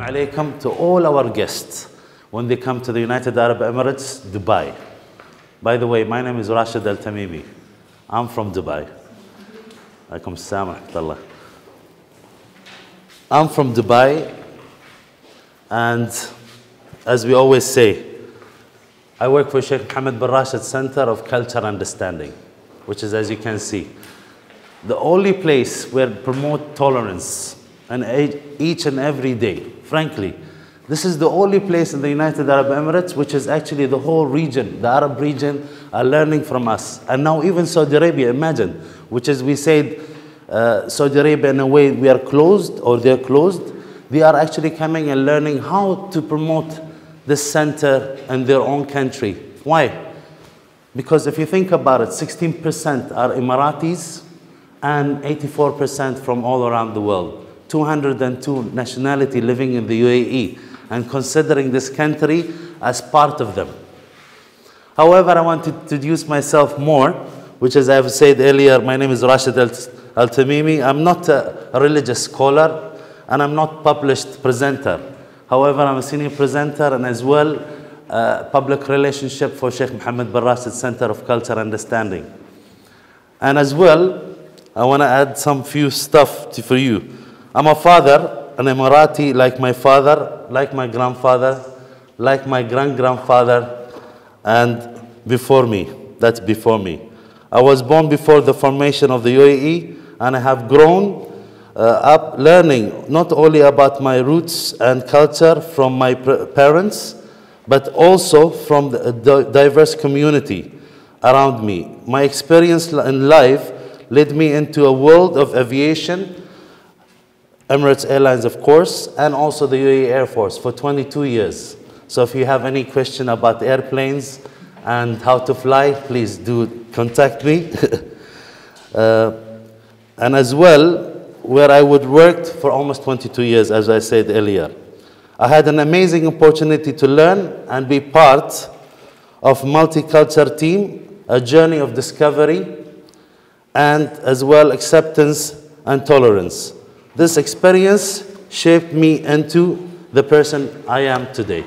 Assalamu alaikum to all our guests when they come to the United Arab Emirates, Dubai. By the way, my name is Rashid Al-Tamimi. I'm from Dubai. Alaikum assalam wa rahmatullah. I'm from Dubai, and as we always say, I work for Sheikh Mohammed bin Rashid Center of Culture Understanding, which is, as you can see, the only place where promote tolerance and each and every day. Frankly, this is the only place in the United Arab Emirates which is actually the whole region, the Arab region, are learning from us. And now even Saudi Arabia, imagine, which is, we said, Saudi Arabia in a way we are closed or they're closed. They are actually coming and learning how to promote this center in their own country. Why? Because if you think about it, 16% are Emiratis and 84% from all around the world. 202 nationality living in the UAE and considering this country as part of them. However, I want to introduce myself more, which, as I have said earlier, my name is Rashid Al-Tamimi. I'm not a religious scholar and I'm not published presenter. However, I'm a senior presenter and as well public relationship for Sheikh Mohammed bin Rashid Center of Culture Understanding. And as well, I want to add some few stuff for you. I'm a father, an Emirati, like my father, like my grandfather, like my grand-grandfather, and before me, that's before me. I was born before the formation of the UAE, and I have grown up learning not only about my roots and culture from my parents, but also from the diverse community around me. My experience in life led me into a world of aviation, Emirates Airlines, of course, and also the UAE Air Force for 22 years. So if you have any question about airplanes and how to fly, please do contact me. And as well, where I would work for almost 22 years, as I said earlier. I had an amazing opportunity to learn and be part of multicultural team, a journey of discovery, and as well acceptance and tolerance. This experience shaped me into the person I am today.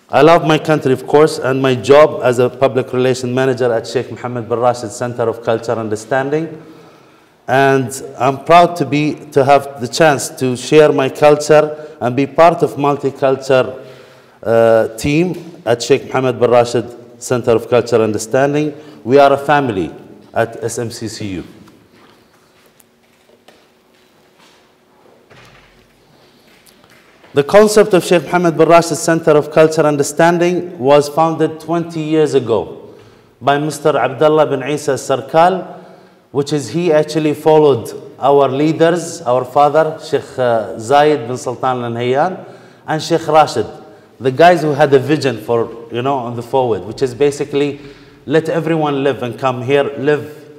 I love my country, of course, and my job as a public relations manager at Sheikh Mohammed bin Rashid Center of Culture Understanding. And I'm proud to have the chance to share my culture and be part of multicultural team at Sheikh Mohammed bin Rashid Center of Culture Understanding. We are a family at SMCCU. The concept of Sheikh Mohammed bin Rashid Center of Culture Understanding was founded 20 years ago by Mr. Abdullah bin Isa Sarkal, which is he actually followed our leaders, our father, Sheikh Zayed bin Sultan Al Nahyan, and Sheikh Rashid, the guys who had a vision for, on the forward, which is basically let everyone live and come here, live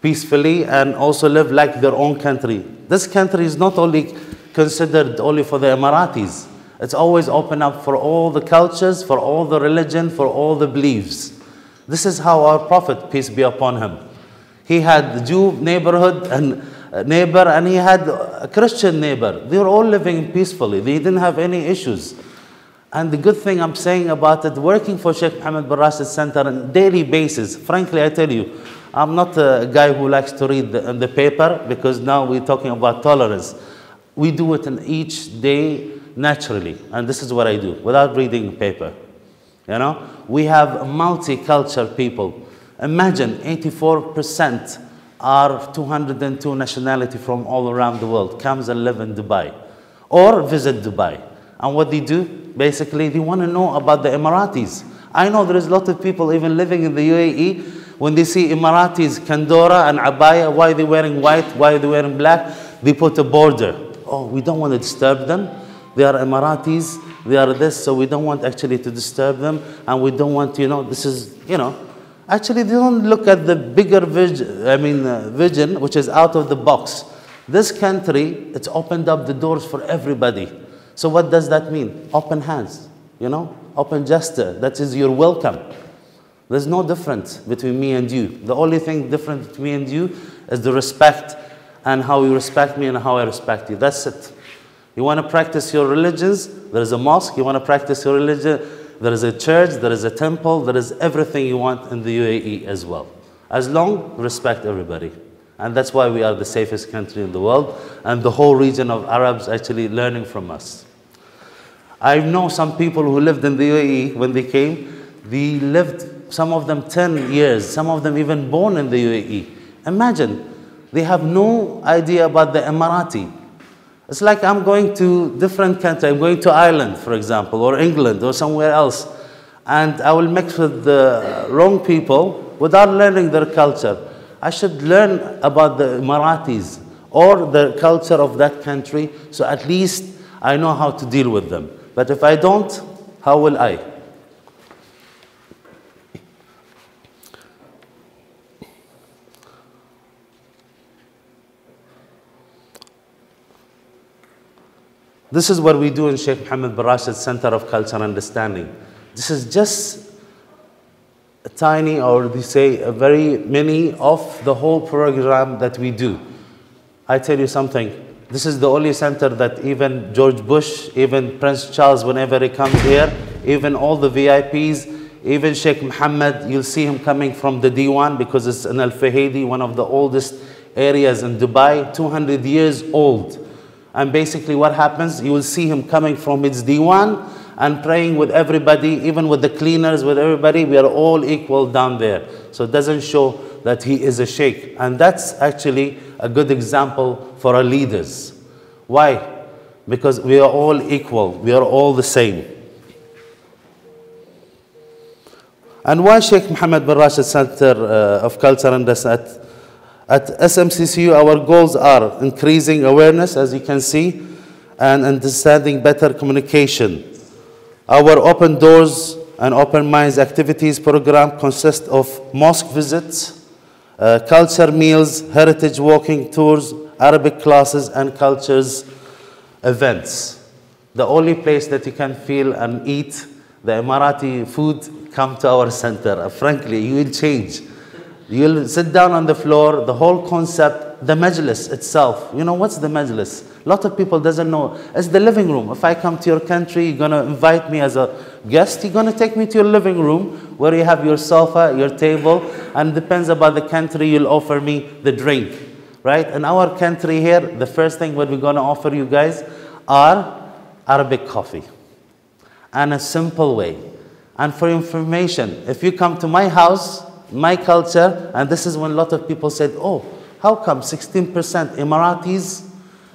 peacefully, and also live like their own country. This country is not only considered only for the Emiratis. It's always open up for all the cultures, for all the religion, for all the beliefs. This is how our Prophet, peace be upon him, he had the Jew neighborhood and neighbor, and he had a Christian neighbor. They were all living peacefully. They didn't have any issues. And the good thing I'm saying about it, working for Sheikh Mohammed bin Rashid Center on a daily basis, frankly, I tell you, I'm not a guy who likes to read the paper, because now we're talking about tolerance. We do it in each day naturally, and this is what I do, without reading the paper. We have multicultural people. Imagine 84% are 202 nationality from all around the world, comes and live in Dubai, or visit Dubai. And what they do, basically, they want to know about the Emiratis. I know there is a lot of people even living in the UAE, when they see Emiratis, Kandora and Abaya, why are they wearing white, why are they wearing black? They put a border. Oh, we don't want to disturb them. They are Emiratis, they are this, so we don't want actually to disturb them, and we don't want, this is, actually they don't look at the bigger vision, which is out of the box. This country, it's opened up the doors for everybody. So what does that mean? Open hands, open gesture, that is you're welcome. There's no difference between me and you. The only thing different between me and you is the respect, and how you respect me and how I respect you. That's it. You want to practice your religions, there is a mosque. You want to practice your religion, there is a church, there is a temple, there is everything you want in the UAE as well. As long, respect everybody. And that's why we are the safest country in the world, and the whole region of Arabs actually learning from us. I know some people who lived in the UAE when they came, they lived, some of them 10 years, some of them even born in the UAE. Imagine, they have no idea about the Emirati. It's like I'm going to different country, I'm going to Ireland, for example, or England, or somewhere else, and I will mix with the wrong people without learning their culture. I should learn about the Emiratis or the culture of that country, so at least I know how to deal with them. But if I don't, how will I? This is what we do in Sheikh Mohammed bin Rashid Center of Culture and Understanding. This is just a tiny, or they say a very mini of the whole program that we do. I tell you something, this is the only center that even George Bush, even Prince Charles, whenever he comes here, even all the VIPs, even Sheikh Mohammed, you'll see him coming from the D1 because it's in Al-Fahidi, one of the oldest areas in Dubai, 200 years old. And basically what happens, you will see him coming from his D1 and praying with everybody, even with the cleaners, with everybody. We are all equal down there. So it doesn't show that he is a sheikh. And that's actually a good example for our leaders. Why? Because we are all equal. We are all the same. And why Sheikh Mohammed bin Rashid Center of Culture and at SMCCU, our goals are increasing awareness, as you can see, and understanding better communication. Our Open Doors and Open Minds activities program consists of mosque visits, culture meals, heritage walking tours, Arabic classes, and cultures events. The only place that you can feel and eat the Emirati food, come to our center. Frankly, you will change. You'll sit down on the floor, the whole concept, the majlis itself. You know, what's the majlis? A lot of people doesn't know. It's the living room. If I come to your country, you're going to invite me as a guest, you're going to take me to your living room where you have your sofa, your table, and depends about the country, you'll offer me the drink, right? In our country here, the first thing what we're going to offer you guys are Arabic coffee. And a simple way. And for information, if you come to my house, my culture, and this is when a lot of people said, oh, how come 16% Emiratis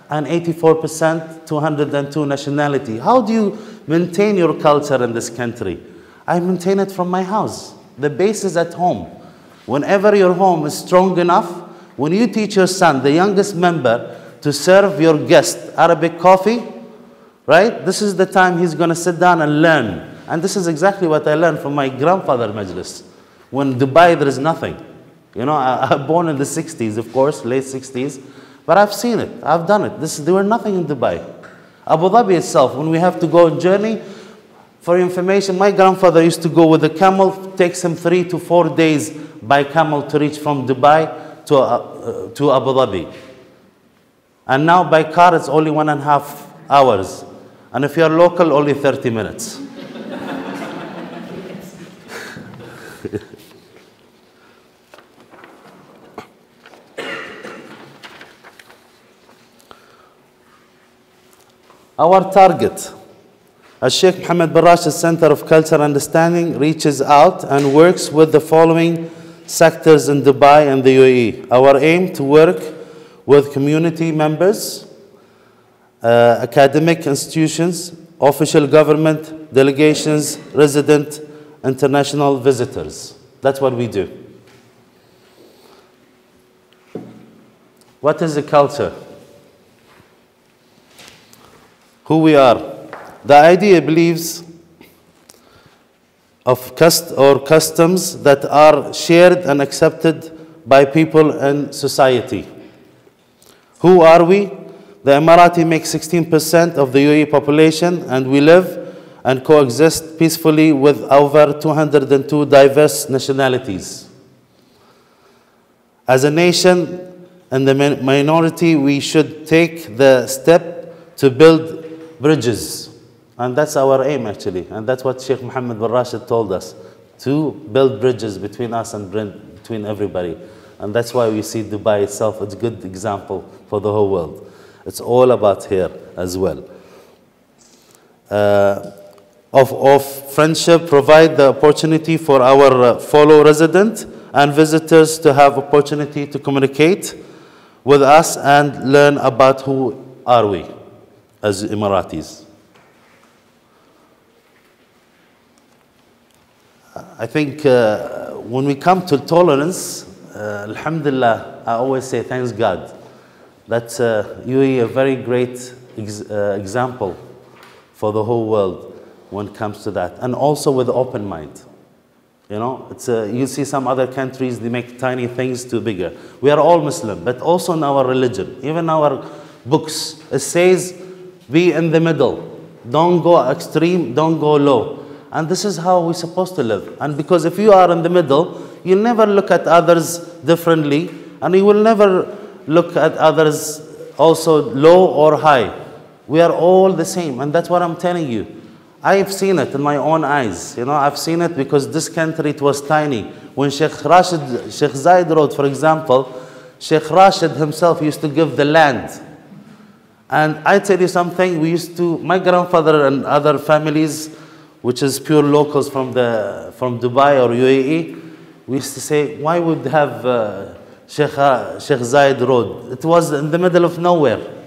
and 84% 202 nationality? How do you maintain your culture in this country? I maintain it from my house. The base is at home. Whenever your home is strong enough, when you teach your son, the youngest member, to serve your guest Arabic coffee, right? This is the time he's going to sit down and learn. And this is exactly what I learned from my grandfather majlis. When Dubai, there is nothing. You know, I'm born in the 60s, of course, late 60s. But I've seen it. I've done it. There were nothing in Dubai. Abu Dhabi itself, when we have to go on journey, for information, my grandfather used to go with a camel. Takes him 3 to 4 days by camel to reach from Dubai to Abu Dhabi. And now by car, it's only 1.5 hours. And if you're local, only 30 minutes. Our target, as Sheikh Mohammed bin Rashid Center of Culture and Understanding reaches out and works with the following sectors in Dubai and the UAE. Our aim to work with community members, academic institutions, official government, delegations, resident, international visitors. That's what we do. What is the culture? Who we are. The idea believes of customs that are shared and accepted by people in society. Who are we? The Emirati make 16% of the UAE population, and we live and coexist peacefully with over 202 diverse nationalities. As a nation and the minority, we should take the step to build bridges. And that's our aim, actually. And that's what Sheikh Mohammed bin Rashid told us, to build bridges between us and between everybody. And that's why we see Dubai itself as a good example for the whole world. It's all about here as well. Of friendship, provide the opportunity for our fellow residents and visitors to have opportunity to communicate with us and learn about who are we as Emiratis. I think when we come to tolerance, alhamdulillah, I always say thanks God. That's UAE a very great example for the whole world when it comes to that. And also with open mind. You know, you see some other countries, they make tiny things too bigger. We are all Muslim, but also in our religion, even our books, it says, be in the middle. Don't go extreme, don't go low. And this is how we're supposed to live. And because if you are in the middle, you'll never look at others differently, and you will never look at others also low or high. We are all the same, and that's what I'm telling you. I've seen it in my own eyes. You know, I've seen it because this country, it was tiny. When Sheikh Zayed wrote, for example, Sheikh Rashid himself used to give the land. And I tell you something, my grandfather and other families, which is pure locals from Dubai or UAE, we used to say, why would have Sheikh Zayed Road? It was in the middle of nowhere.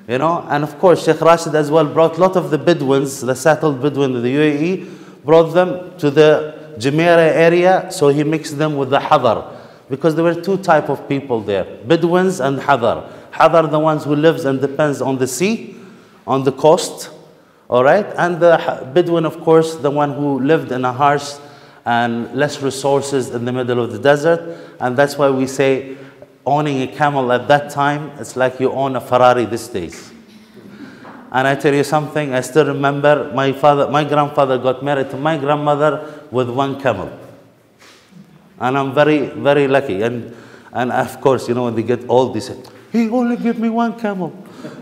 You know, and of course, Sheikh Rashid as well brought a lot of the Bedouins, the settled Bedouin in the UAE, brought them to the Jumeirah area, so he mixed them with the Hadar. Because there were two types of people there, Bedouins and Hadar. Hadar, the ones who lives and depends on the sea, on the coast, all right? And the Bedouin, of course, the one who lived in a harsh and less resources in the middle of the desert. And that's why we say, owning a camel at that time, it's like you own a Ferrari these days. And I tell you something, I still remember my grandfather got married to my grandmother with one camel. And I'm very, very lucky. And of course, you know, when they get old, they say, he only gave me one camel.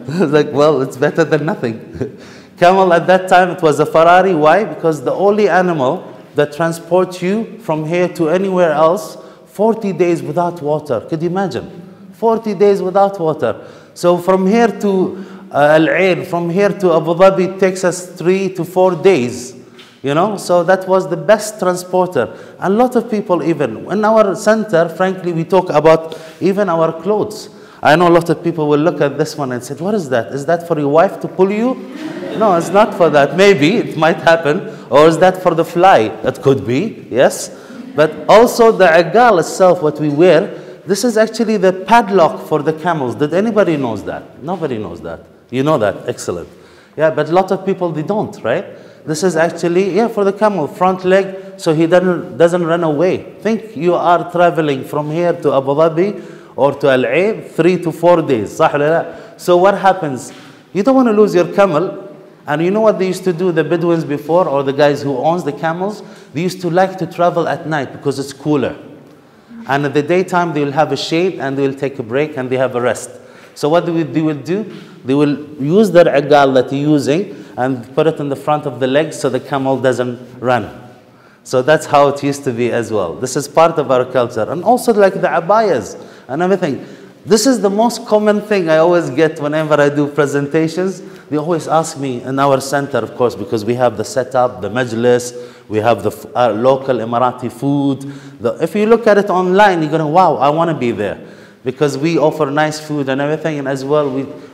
I was like, well, it's better than nothing. Camel at that time, it was a Ferrari. Why? Because the only animal that transports you from here to anywhere else 40 days without water. Could you imagine? 40 days without water. So from here to Al-Ain, from here to Abu Dhabi, it takes us 3 to 4 days. You know, so that was the best transporter. A lot of people even, in our center, frankly, we talk about even our clothes. I know a lot of people will look at this one and say, what is that? Is that for your wife to pull you? No, it's not for that. Maybe, it might happen. Or is that for the fly? That could be, yes. But also the agal itself, what we wear, this is actually the padlock for the camels. Did anybody knows that? Nobody knows that. You know that, excellent. Yeah, but a lot of people, they don't, right? This is actually, yeah, for the camel, front leg, so he doesn't run away. Think you are traveling from here to Abu Dhabi or to Al-Ain 3 to 4 days. So what happens? You don't want to lose your camel. And you know what they used to do, the Bedouins before, or the guys who owns the camels? They used to like to travel at night because it's cooler. And at the daytime, they will have a shade and they will take a break and they have a rest. So what they will do? They will use their agal that they're using and put it in the front of the legs so the camel doesn't run. So that's how it used to be as well. This is part of our culture. And also like the abayas and everything. This is the most common thing I always get whenever I do presentations. They always ask me in our center, of course, because we have the setup, the majlis, we have the local Emirati food. If you look at it online, you're going to, wow, I want to be there. Because we offer nice food and everything, and as well,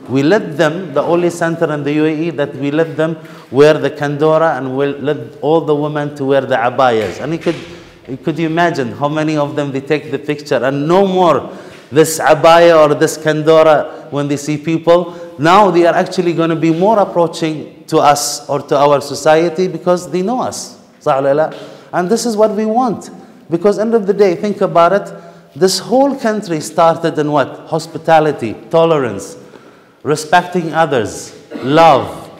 we let them, the only center in the UAE that we let them wear the kandora and we let all the women to wear the abayas. And could you imagine how many of them they take the picture and no more this abaya or this kandora when they see people. Now they are actually going to be more approaching to us or to our society because they know us. And this is what we want. Because end of the day, think about it, this whole country started in what? Hospitality, tolerance, respecting others, love,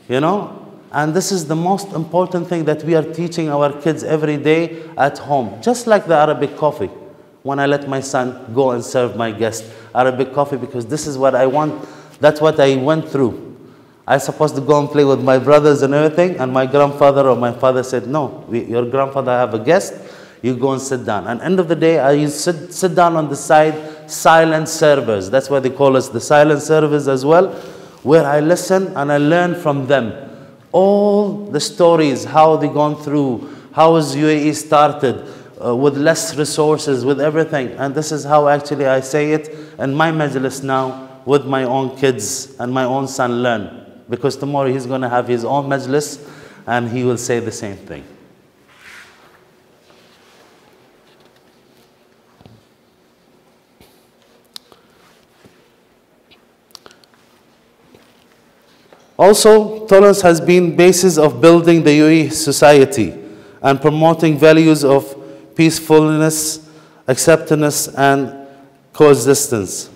you know? And this is the most important thing that we are teaching our kids every day at home. Just like the Arabic coffee. When I let my son go and serve my guest Arabic coffee because this is what I want. That's what I went through. I supposed to go and play with my brothers and everything, and my grandfather or my father said, no, your grandfather have a guest, you go and sit down. And end of the day, I used to sit down on the side, silent servers. That's why they call us the silent servers as well, where I listen and I learn from them. All the stories, how they gone through, how is UAE started, with less resources, with everything. And this is how actually I say it in my majlis now, with my own kids and my own son learn. Because tomorrow he's going to have his own majlis and he will say the same thing. Also, tolerance has been basis of building the UAE society and promoting values of peacefulness, acceptance, and coexistence.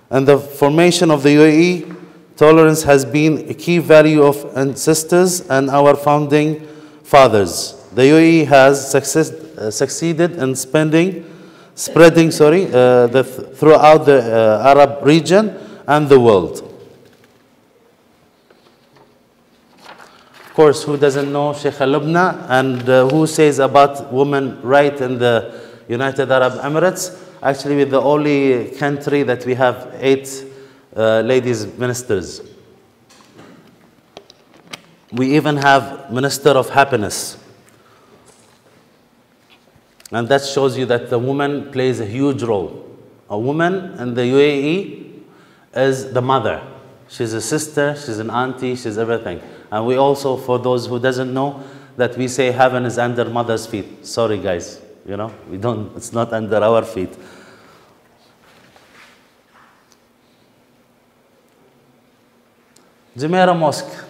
And the formation of the UAE, tolerance has been a key value of ancestors and our founding fathers. The UAE has succeeded in spreading throughout the Arab region and the world. Of course, who doesn't know Sheikh Lubna, and who says about women right in the United Arab Emirates? Actually, we're the only country that we have 8 ladies ministers. We even have Minister of Happiness. And that shows you that the woman plays a huge role. A woman in the UAE is the mother. She's a sister, she's an auntie, she's everything. And we also, for those who doesn't know, that we say heaven is under mother's feet. Sorry guys, you know, we don't, it's not under our feet. Jumeirah Mosque.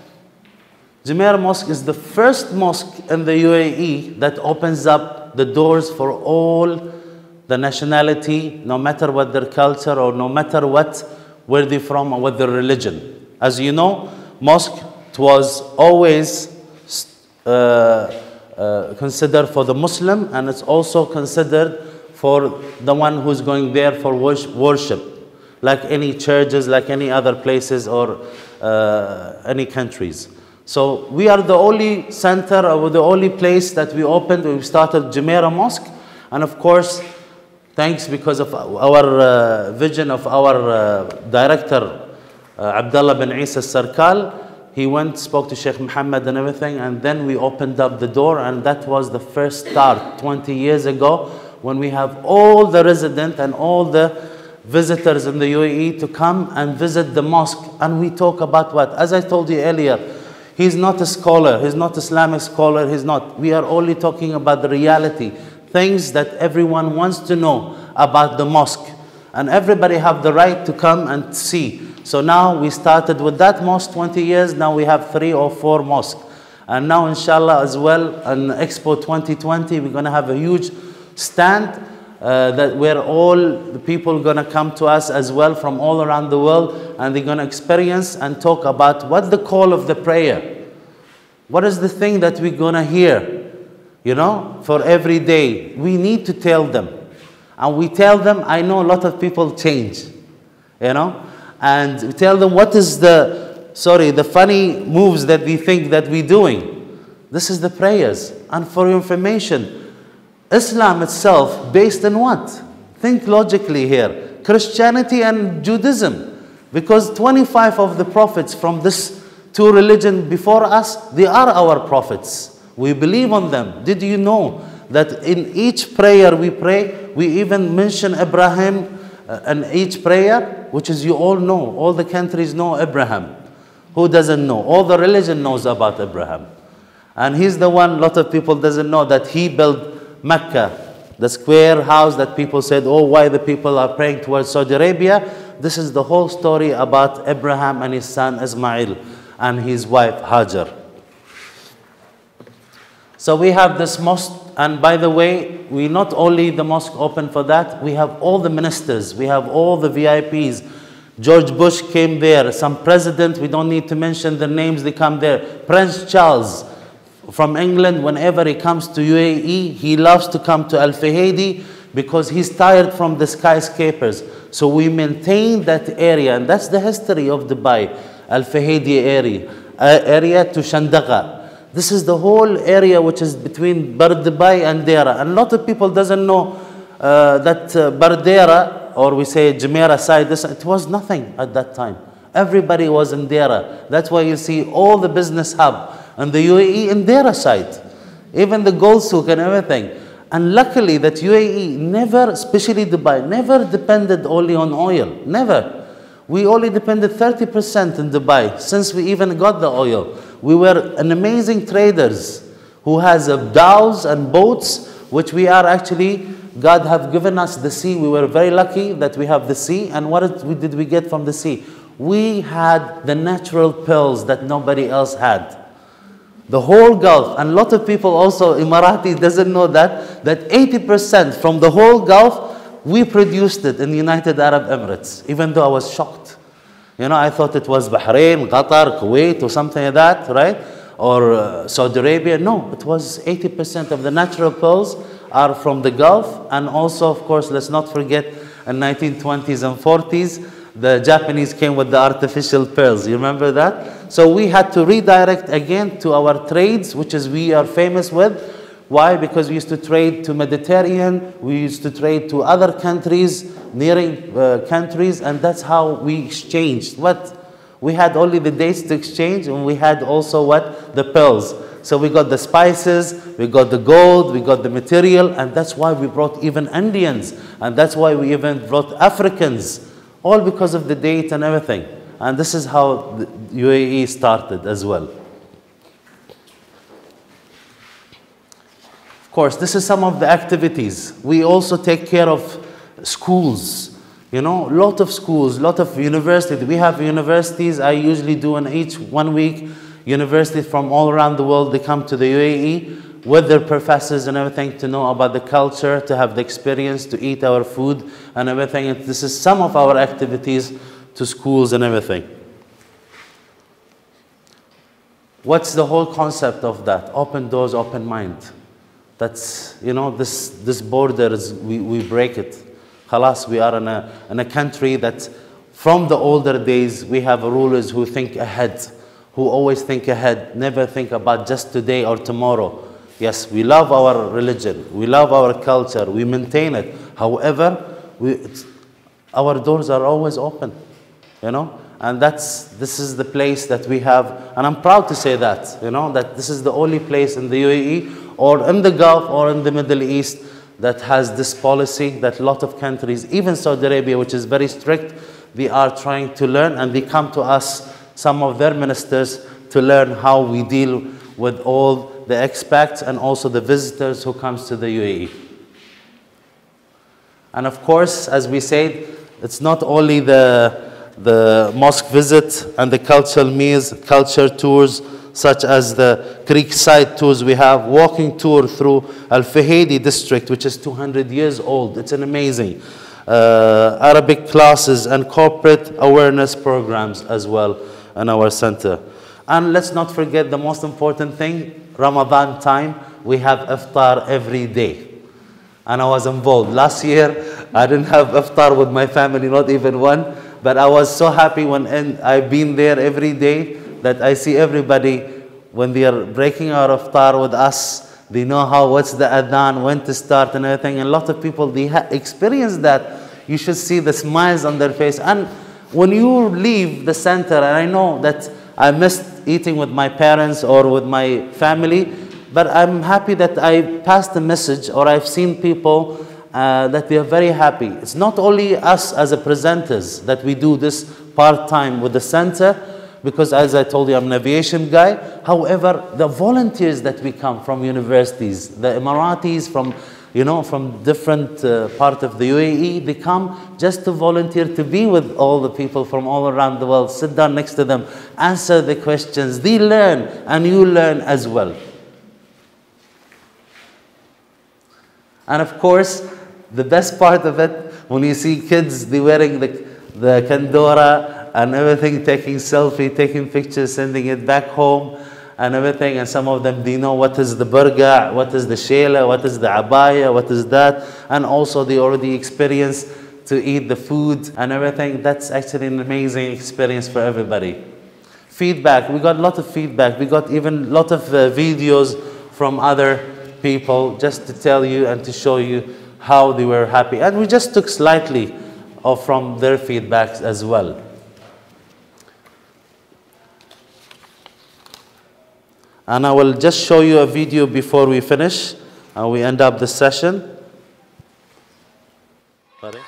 Jumeirah Mosque is the first mosque in the UAE that opens up the doors for all the nationality, no matter what their culture or no matter what, where they're from or what their religion. As you know, mosque was always considered for the Muslim, and it's also considered for the one who's going there for worship, like any churches, like any other places or any countries. So we are the only center or the only place that we opened, we started Jumeirah Mosque. And of course, thanks because of our vision of our director, Abdullah bin Isa Sarkal. He went, spoke to Sheikh Mohammed and everything, and then we opened up the door, and that was the first start 20 years ago, when we have all the residents and all the visitors in the UAE to come and visit the mosque. And we talk about what? As I told you earlier, he's not a scholar, he's not Islamic scholar, he's not. We are only talking about the reality, things that everyone wants to know about the mosque. And everybody have the right to come and see. So now we started with that mosque 20 years, now we have 3 or 4 mosques. And now inshallah as well, on Expo 2020, we're going to have a huge stand where all the people are going to come to us as well from all around the world, and they're going to experience and talk about what the call of the prayer. What is the thing that we're going to hear, you know, for every day. We need to tell them. And we tell them, I know a lot of people change, you know, and we tell them what is the funny moves that we think that we're doing. This is the prayers. And for your information, Islam itself based on what? Think logically here. Christianity and Judaism. Because 25 of the prophets from this 2 religions before us, they are our prophets. We believe on them. Did you know that in each prayer we pray, we even mention Abraham in each prayer, which is, you all know, all the countries know Abraham. Who doesn't know? All the religion knows about Abraham. And he's the one, a lot of people doesn't know that he built Mecca, the square house that people said, oh, why the people are praying towards Saudi Arabia. This is the whole story about Abraham and his son Ismail and his wife Hajar. So we have this mosque, and by the way, we not only the mosque open for that, we have all the ministers, we have all the VIPs. George Bush came there, some president, we don't need to mention the names, they come there. Prince Charles from England, whenever he comes to UAE, he loves to come to Al Fahidi because he's tired from the skyscrapers. So we maintain that area, and that's the history of Dubai. Al-Fahidi area to Shandaqa. This is the whole area which is between Bardubai and Dera. And a lot of people doesn't know that Bardera, or we say Jumeirah side, it was nothing at that time. Everybody was in Dera. That's why you see all the business hub and the UAE in Dera side. Even the gold souk and everything. And luckily that UAE never, especially Dubai, never depended only on oil. Never. We only depended 30% in Dubai since we even got the oil. We were an amazing traders who has dhows and boats, which we are actually, God have given us the sea. We were very lucky that we have the sea. And what did we get from the sea? We had the natural pearls that nobody else had. The whole Gulf, and a lot of people also, Emirati doesn't know that 80% from the whole Gulf, we produced it in the United Arab Emirates, even though I was shocked. You know, I thought it was Bahrain, Qatar, Kuwait, or something like that, right? Or Saudi Arabia. No, it was 80% of the natural pearls are from the Gulf. And also, of course, let's not forget, in 1920s and 40s, the Japanese came with the artificial pearls. You remember that? So we had to redirect again to our trades, which is we are famous with. Why? Because we used to trade to Mediterranean, we used to trade to other countries, nearing countries, and that's how we exchanged. What? We had only the dates to exchange, and we had also what? The pearls. So we got the spices, we got the gold, we got the material, and that's why we brought even Indians, and that's why we even brought Africans, all because of the date and everything. And this is how the UAE started as well. Of course, this is some of the activities. We also take care of schools. You know, a lot of schools, a lot of universities. We have universities. I usually do in each 1 week. Universities from all around the world, they come to the UAE with their professors and everything to know about the culture, to have the experience, to eat our food and everything. And this is some of our activities to schools and everything. What's the whole concept of that? Open doors, open mind. That's, you know, this border is, we break it. Khalas, we are in a country that from the older days, we have rulers who think ahead, who always think ahead, never think about just today or tomorrow. Yes, we love our religion, we love our culture, we maintain it. However, our doors are always open, you know? And this is the place that we have, and I'm proud to say that, you know, that this is the only place in the UAE or in the Gulf or in the Middle East that has this policy that a lot of countries, even Saudi Arabia, which is very strict, they are trying to learn, and they come to us, some of their ministers, to learn how we deal with all the expats and also the visitors who comes to the UAE. And of course, as we said, it's not only the mosque visit and the cultural meals, culture tours, such as the Creek side tours. We have walking tour through Al-Fahidi district, which is 200 years old. It's an amazing. Arabic classes and corporate awareness programs as well in our center. And let's not forget the most important thing, Ramadan time, we have iftar every day. And I was involved. Last year, I didn't have iftar with my family, not even one. But I was so happy when I've been there every day that I see everybody, when they are breaking our iftar with us, they know what's the adhan, when to start and everything. And a lot of people, they experience that. You should see the smiles on their face. And when you leave the center, and I know that I missed eating with my parents or with my family, but I'm happy that I passed the message, or I've seen people that they are very happy. It's not only us as a presenters that we do this part-time with the center, because as I told you, I'm an aviation guy. However, the volunteers that we come from universities, the Emiratis from, you know, from different part of the UAE, they come just to volunteer, to be with all the people from all around the world, sit down next to them, answer the questions. They learn, and you learn as well. And of course, the best part of it, when you see kids, they wearing the kandora and everything, taking selfie, taking pictures, sending it back home and everything. And some of them, they know what is the burqa, what is the shayla, what is the abaya, what is that. And also they already experienced to eat the food and everything. That's actually an amazing experience for everybody. feedback. We got a lot of feedback. We got even a lot of videos from other people just to tell you and to show you how they were happy. And we just took slightly from their feedbacks as well. And I will just show you a video before we finish and we end up the session. Sorry.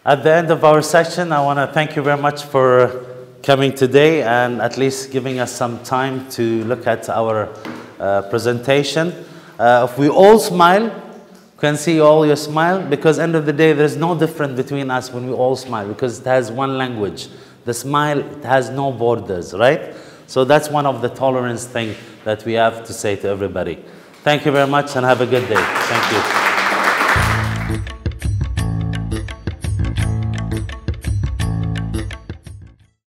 At the end of our session, I want to thank you very much for coming today and at least giving us some time to look at our presentation. If we all smile, can see all your smile, because end of the day there's no difference between us when we all smile, because it has one language. The smile, it has no borders, right? So that's one of the tolerance thing that we have to say to everybody. Thank you very much and have a good day. Thank you.